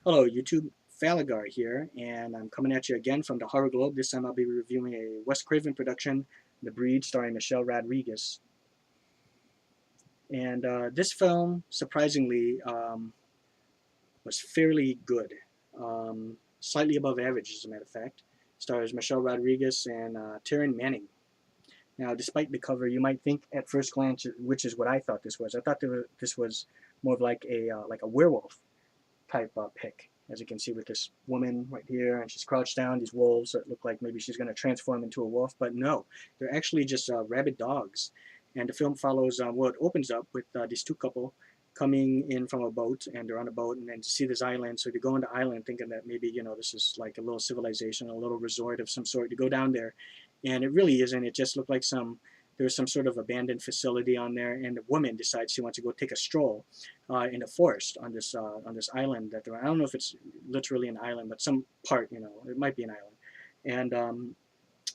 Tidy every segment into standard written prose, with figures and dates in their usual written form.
Hello YouTube, Falagar here, and I'm coming at you again from the Horror Globe. This time I'll be reviewing a Wes Craven production, The Breed, starring Michelle Rodriguez. And this film, surprisingly, was fairly good. Slightly above average, as a matter of fact. Stars Michelle Rodriguez and Taryn Manning. Now, despite the cover, you might think at first glance, which is what I thought this was. I thought this was more of like a werewolf type pick, as you can see with this woman right here, and she's crouched down, these wolves that look like maybe she's going to transform into a wolf, but no, they're actually just rabid dogs. And the film follows, well, it opens up with these two couple coming in from a boat, and they're on a boat, and then to see this island, so they go on the island thinking that maybe, this is like a little civilization, a little resort of some sort. To go down there, and it really isn't. It just looked like there's some sort of abandoned facility on there, and the woman decides she wants to go take a stroll in the forest on this island that they're on. I don't know if it's literally an island, but some part, it might be an island. And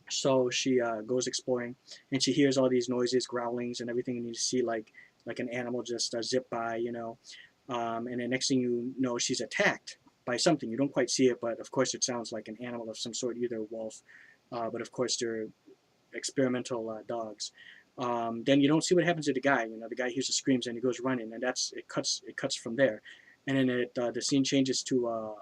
so she goes exploring, and she hears all these noises, growlings, and everything, and you see like an animal just zip by, and the next thing you know, she's attacked by something. You don't quite see it, but of course it sounds like an animal of some sort, either a wolf, but of course they're experimental dogs. Then you don't see what happens to the guy. The guy hears the screams and he goes running, and it cuts from there. And then the scene changes to a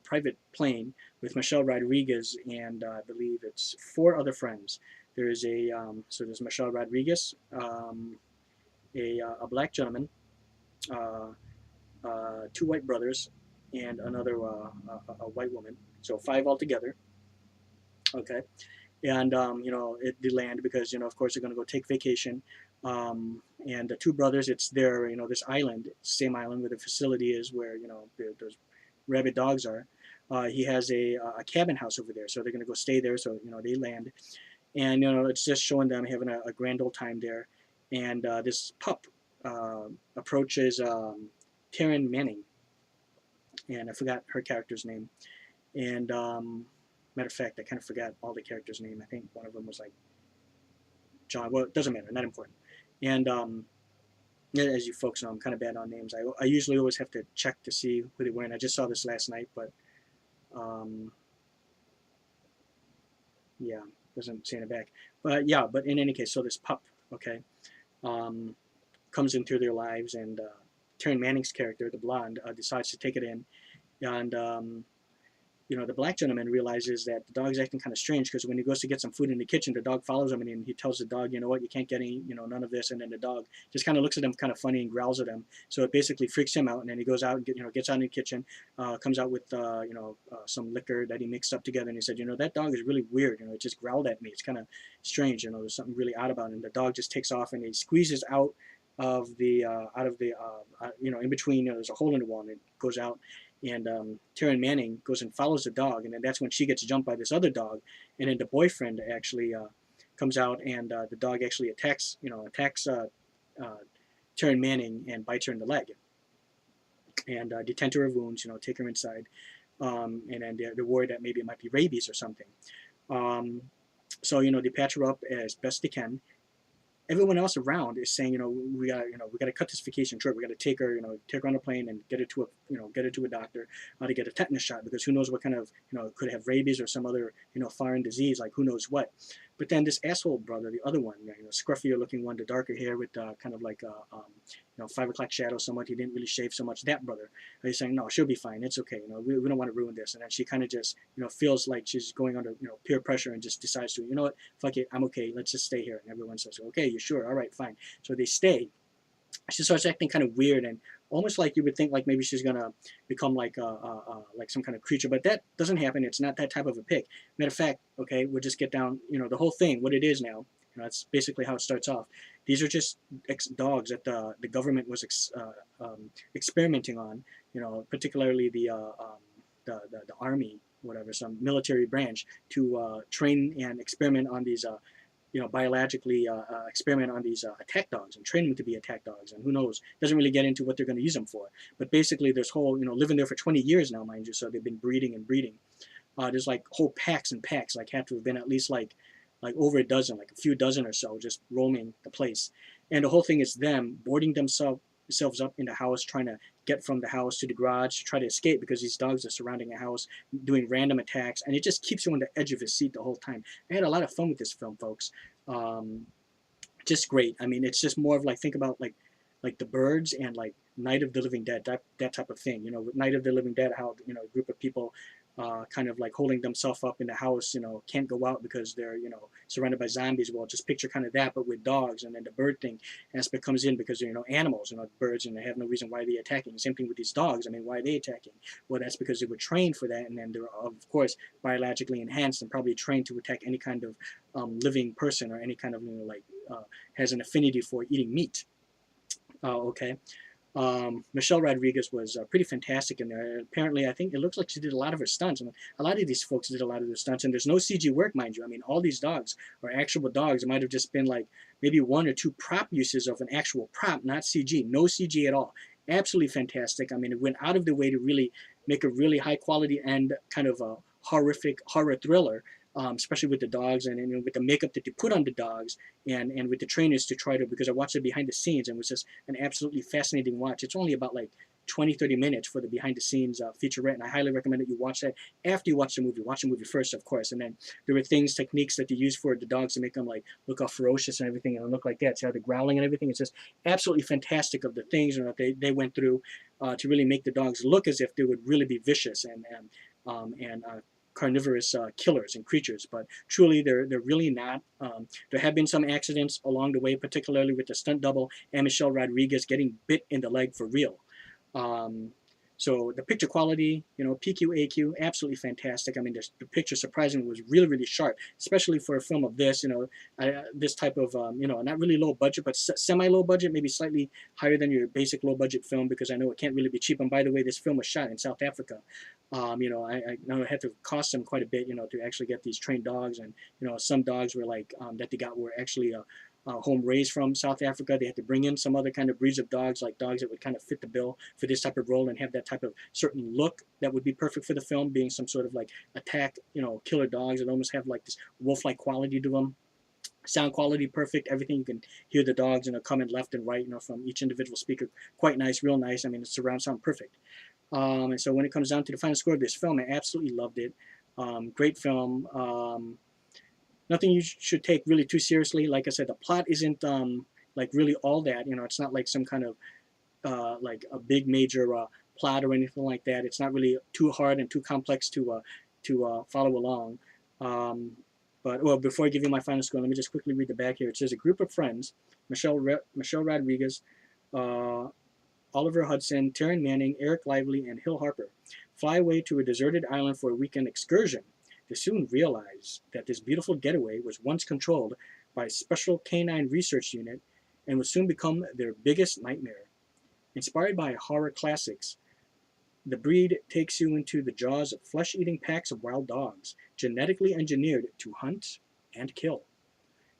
private plane with Michelle Rodriguez and I believe it's four other friends. There's there's Michelle Rodriguez, a black gentleman, uh, two white brothers, and another a white woman. So five altogether. Okay, and they land because of course they're going to go take vacation. And the two brothers, it's their this island, same island where the facility is, where those rabid dogs are. He has a cabin house over there, so they're going to go stay there. So they land, and it's just showing them having a grand old time there. And this pup approaches Taryn Manning, and I forgot her character's name. And matter of fact, I kind of forgot all the characters' name. I think one of them was like John. Well, it doesn't matter, not important. And yeah, as you folks know, I'm kind of bad on names. I usually always have to check to see who they were, and I just saw this last night, but um, yeah, doesn't say in the back. But yeah, but in any case, so this pup, okay, um, comes into their lives, and Taryn Manning's character, the blonde, decides to take it in, and the black gentleman realizes that the dog's acting kind of strange, because when he goes to get some food in the kitchen, the dog follows him, and he tells the dog, you know what, you can't get any, none of this. And then the dog just kind of looks at him kind of funny and growls at him. So it basically freaks him out, and then he goes out and gets out in the kitchen, comes out with some liquor that he mixed up together, and he said, that dog is really weird. It just growled at me. It's kind of strange. There's something really odd about it. And the dog just takes off, and he squeezes in between. There's a hole in the wall, and it goes out, and Taryn Manning goes and follows the dog, and then that's when she gets jumped by this other dog, and then the boyfriend actually comes out, and the dog actually attacks Taryn Manning and bites her in the leg, and they tend to her wounds, take her inside, and then they're worried that maybe it might be rabies or something. Um, so they patch her up as best they can. Everyone else around is saying, we got to cut this vacation short. We got to take her on a plane and get her to a doctor to get a tetanus shot, because who knows what kind of, could have rabies or some other, foreign disease, like who knows what. But then this asshole brother, the other one, scruffier looking one, the darker hair with kind of like a, 5 o'clock shadow somewhat. He didn't really shave so much. That brother, he's saying, no, she'll be fine. It's okay. We don't want to ruin this. And then she kind of just, feels like she's going under, peer pressure, and just decides to, what, fuck it, I'm okay. Let's just stay here. And everyone says, okay, you sure? All right, fine. So they stay. She starts acting kind of weird, and almost like you would think like maybe she's gonna become like some kind of creature, but that doesn't happen. It's not that type of a pick. Matter of fact, okay, we'll just get down, the whole thing, what it is now. That's basically how it starts off. These are just dogs that the government was experimenting on, particularly the army, whatever, some military branch, to train and experiment on these biologically experiment on these attack dogs and train them to be attack dogs. And who knows, doesn't really get into what they're going to use them for. But basically, there's whole, living there for 20 years now, mind you, so they've been breeding and breeding. There's like whole packs and packs, like have to have been at least like over a dozen, like a few dozen or so, just roaming the place. And the whole thing is them boarding themselves up in the house, trying to get from the house to the garage to try to escape because these dogs are surrounding a house, doing random attacks, and it just keeps you on the edge of his seat the whole time. I had a lot of fun with this film, folks. Um, just great. I mean, it's just more of like, think about like the birds and like Night of the Living Dead, that type of thing. You know, with Night of the Living Dead, how, you know, a group of people kind of like holding themselves up in the house, you know, can't go out because they're, you know, surrounded by zombies. Well, just picture kind of that, but with dogs. And then the bird thing aspect comes in because they're, you know, animals, you know, birds, and they have no reason why they're attacking. Same thing with these dogs. I mean, why are they attacking? Well, that's because they were trained for that, and then they're, of course, biologically enhanced and probably trained to attack any kind of living person, or any kind of, you know, like has an affinity for eating meat. Okay. Michelle Rodriguez was pretty fantastic in there. Apparently, I think it looks like she did a lot of her stunts. I mean, a lot of these folks did a lot of their stunts, and there's no CG work, mind you. I mean, all these dogs are actual dogs. It might have just been like maybe one or two prop uses of an actual prop, not CG. No CG at all. Absolutely fantastic. I mean, it went out of the way to really make a really high quality and kind of a horrific horror thriller. Especially with the dogs, and with the makeup that they put on the dogs, and with the trainers to try to, because I watched it behind the scenes, and it was just an absolutely fascinating watch. It's only about like 20-30 minutes for the behind the scenes featurette, and I highly recommend that you watch that after you watch the movie. Watch the movie first, of course, and then there were techniques that they used for the dogs to make them like look all ferocious and everything, and look like that. See how they're growling and everything. It's just absolutely fantastic of the things, you know, they went through to really make the dogs look as if they would really be vicious and carnivorous killers and creatures, but truly they're really not. There have been some accidents along the way, particularly with the stunt double and Michelle Rodriguez getting bit in the leg for real. Um, so the picture quality, you know, PQ, AQ, absolutely fantastic. I mean, the picture surprisingly was really, really sharp, especially for a film of this, you know, this type of, you know, not really low budget, but semi-low budget, maybe slightly higher than your basic low budget film, because I know it can't really be cheap. And by the way, this film was shot in South Africa. You know, I know it had to cost them quite a bit, you know, to actually get these trained dogs. And, you know, some dogs were like, that they got were actually home raised from South Africa. They had to bring in some other kind of breeds of dogs, like dogs that would kind of fit the bill for this type of role and have that type of certain look that would be perfect for the film, being some sort of like attack, you know, killer dogs that almost have like this wolf-like quality to them. Sound quality perfect, everything. You can hear the dogs, you know, coming left and right, you know, from each individual speaker. Quite nice, real nice. I mean, it's surround sound perfect. And so when it comes down to the final score of this film, I absolutely loved it. Great film. Nothing you should take really too seriously. Like I said, the plot isn't like really all that. You know, it's not like some kind of like a big major plot or anything like that. It's not really too hard and too complex to follow along. Um, but well, before I give you my final score, let me just quickly read the back here. It says a group of friends: Michelle Rodriguez, uh, Oliver Hudson, Taryn Manning, Eric Lively, and Hill Harper fly away to a deserted island for a weekend excursion. They soon realize that this beautiful getaway was once controlled by a special canine research unit and would soon become their biggest nightmare. Inspired by horror classics, the breed takes you into the jaws of flesh-eating packs of wild dogs, genetically engineered to hunt and kill.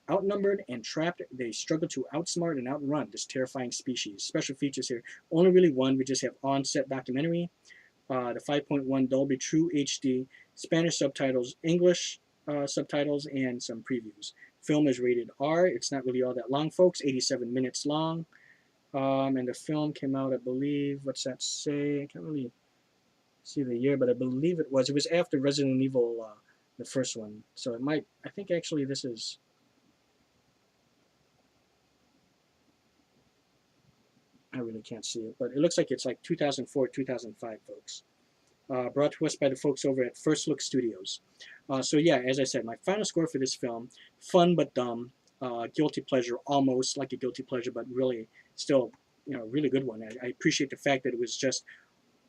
Outnumbered and trapped, they struggle to outsmart and outrun this terrifying species. Special features here, only really one. We just have on-set documentary, the 5.1 Dolby True HD, Spanish subtitles, English subtitles, and some previews. Film is rated R. It's not really all that long, folks. 87 minutes long. And the film came out, I believe, what's that say? I can't really see the year, but I believe it was after Resident Evil, the first one. So it might, I think actually this is, I really can't see it, but it looks like it's like 2004, 2005, folks. Brought to us by the folks over at First Look Studios. So yeah, as I said, my final score for this film, fun but dumb, guilty pleasure, almost like a guilty pleasure, but really still, you know, really good one. I appreciate the fact that it was just,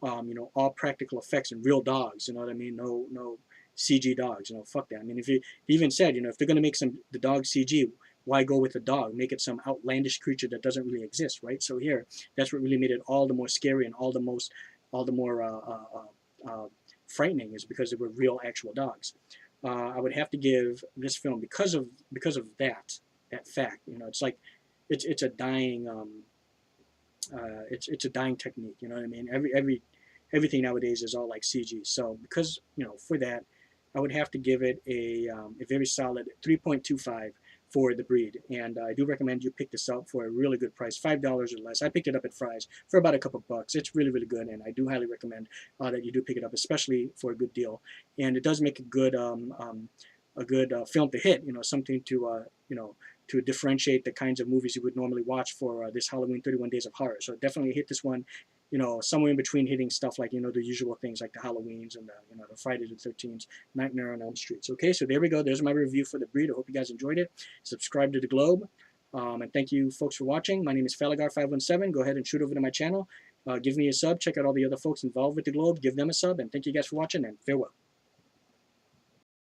you know, all practical effects and real dogs. You know what I mean? No CG dogs. You know, fuck that. I mean, if you even said, you know, if they're gonna make the dog CG, why go with a dog? Make it some outlandish creature that doesn't really exist, right? So here, that's what really made it all the more scary and all the more frightening, is because they were real, actual dogs. I would have to give this film, because of that fact. You know, it's like it's a dying it's a dying technique. You know what I mean? Everything nowadays is all like CG. So because, you know, for that, I would have to give it a very solid 3.25 for the breed, and I do recommend you pick this up for a really good price, $5 or less. I picked it up at Fry's for about a couple bucks. It's really, really good, and I do highly recommend that you do pick it up, especially for a good deal. And it does make a good film to hit. Something to to differentiate the kinds of movies you would normally watch for this Halloween 31 Days of Horror. So definitely hit this one, somewhere in between hitting stuff like, the usual things like the Halloweens and the Friday the 13th, Nightmare on Elm Street. Okay, so there we go. There's my review for the breed. I hope you guys enjoyed it. Subscribe to the Globe. And thank you folks for watching. My name is Falagar517. Go ahead and shoot over to my channel. Give me a sub. Check out all the other folks involved with the Globe. Give them a sub. And thank you guys for watching, and farewell.